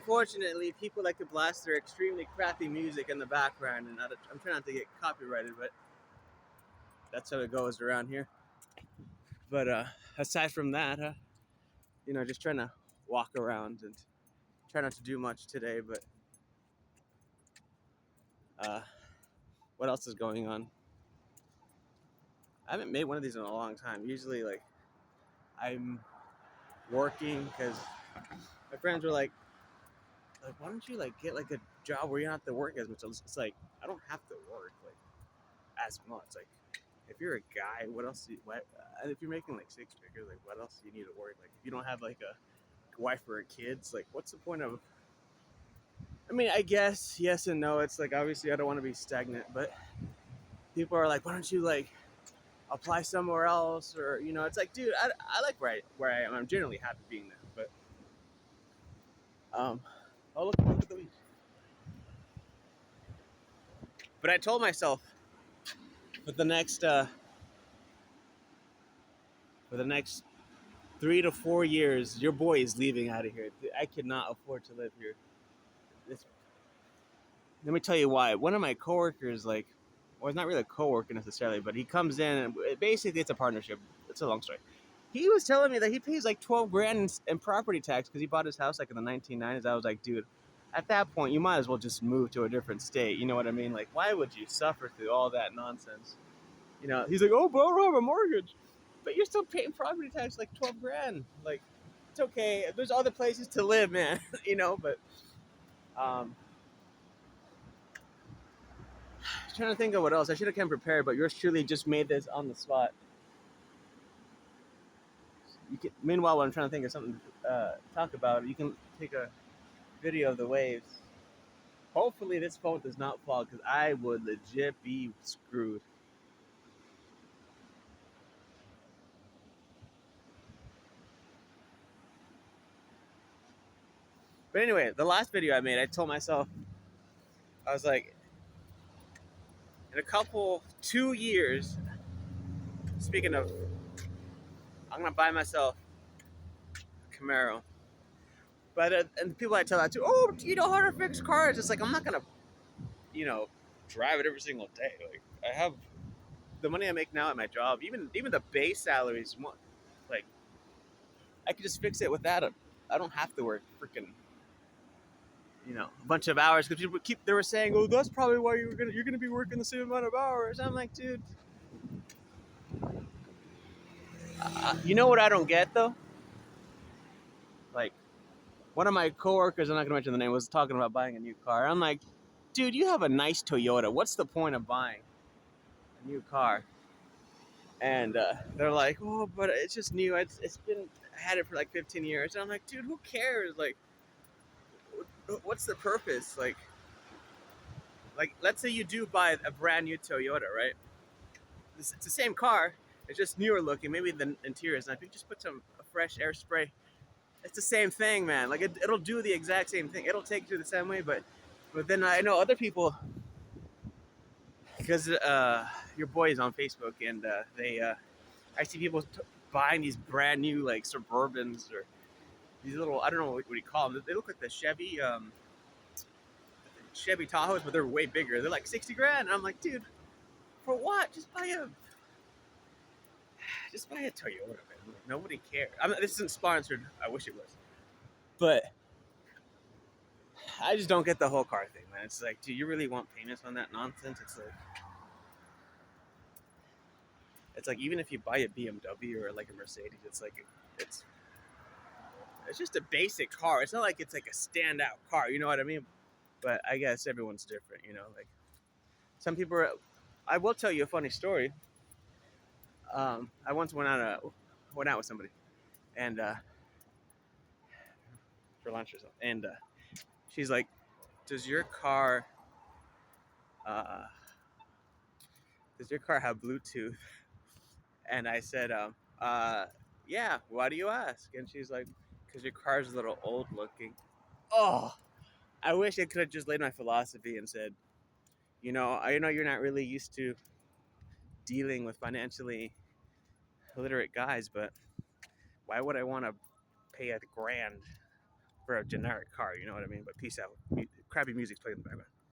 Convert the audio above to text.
unfortunately, people like to blast their extremely crappy music in the background, and I'm trying not to get copyrighted, but that's how it goes around here. But aside from that, just trying to walk around and try not to do much today. But uh, what else is going on? I haven't made one of these in a long time. Usually, like, I'm working because my friends were like, why don't you like get like a job where you don't have to work as much? It's like I don't have to work like as much. Like, if you're a guy, what else? If you're making like six figures, like what else do you need to work? Like, if you don't have like a wife or a kids, like what's the point of? I mean, I guess yes and no. It's like obviously I don't want to be stagnant, but people are like, why don't you like apply somewhere else? Or it's like, dude, I like where I am. I'm generally happy being there, but oh look at the beach. But I told myself for the next for the next 3 to 4 years, your boy is leaving out of here. I cannot afford to live here. This, let me tell you why. One of my coworkers, well, it's not really a coworker necessarily, but he comes in and basically it's a partnership. It's a long story. He was telling me that he pays like 12 grand in property tax because he bought his house like in the 1990s. I was like, dude, at that point, you might as well just move to a different state. You know what I mean? Like, why would you suffer through all that nonsense? He's like, oh, but I don't have a mortgage. But you're still paying property tax like 12 grand. Like, it's okay. There's other places to live, man. But um, trying to think of what else. I should have come prepared, but yours truly just made this on the spot. Meanwhile, while I'm trying to think of something to talk about, you can take a video of the waves. Hopefully this phone does not fall because I would legit be screwed. But anyway, the last video I made, I told myself, I was like, in a couple, 2 years, speaking of, I'm going to buy myself a Camaro. But, and the people I tell that to, oh, do you know how to fix cars? It's like, I'm not going to, drive it every single day. Like, I have the money I make now at my job, even the base salary is more, like, I could just fix it with that. I don't have to work freaking, a bunch of hours because they were saying, oh, that's probably why you're gonna be working the same amount of hours. I'm like, dude, you know what I don't get though? Like, one of my coworkers, I'm not gonna mention the name, was talking about buying a new car. I'm like, dude, you have a nice Toyota. What's the point of buying a new car? And they're like, oh, but it's just new. It's been, I had it for like 15 years. And I'm like, dude, who cares? Like, what's the purpose? Like, let's say you do buy a brand new Toyota, right? It's the same car. It's just newer looking. Maybe the interior is not. If you just put some fresh air spray, it's the same thing, man. Like, it'll do the exact same thing. It'll take you the same way, but then I know other people, because your boy is on Facebook, and I see people buying these brand new like Suburbans or these little, I don't know what you call them. They look like the Chevy Tahoes, but they're way bigger. They're like 60 grand, and I'm like, dude, for what? Just buy a Toyota, man. Like, nobody cares. This isn't sponsored. I wish it was, but I just don't get the whole car thing, man. It's like, do you really want payments on that nonsense? It's like even if you buy a BMW or like a Mercedes, it's it's just a basic car. It's not like it's like a standout car. You know what I mean? But I guess everyone's different. Like some people are. I will tell you a funny story. I once went out with somebody, and for lunch or something, and she's like, "Does your car, uh, have Bluetooth?" And I said, "Yeah. Why do you ask?" And she's like, "Because your car's a little old looking." Oh, I wish I could have just laid my philosophy and said, I know you're not really used to dealing with financially illiterate guys, but why would I want to pay $1,000 for a generic car. You know what I mean? But peace out. Crappy music's playing in the background.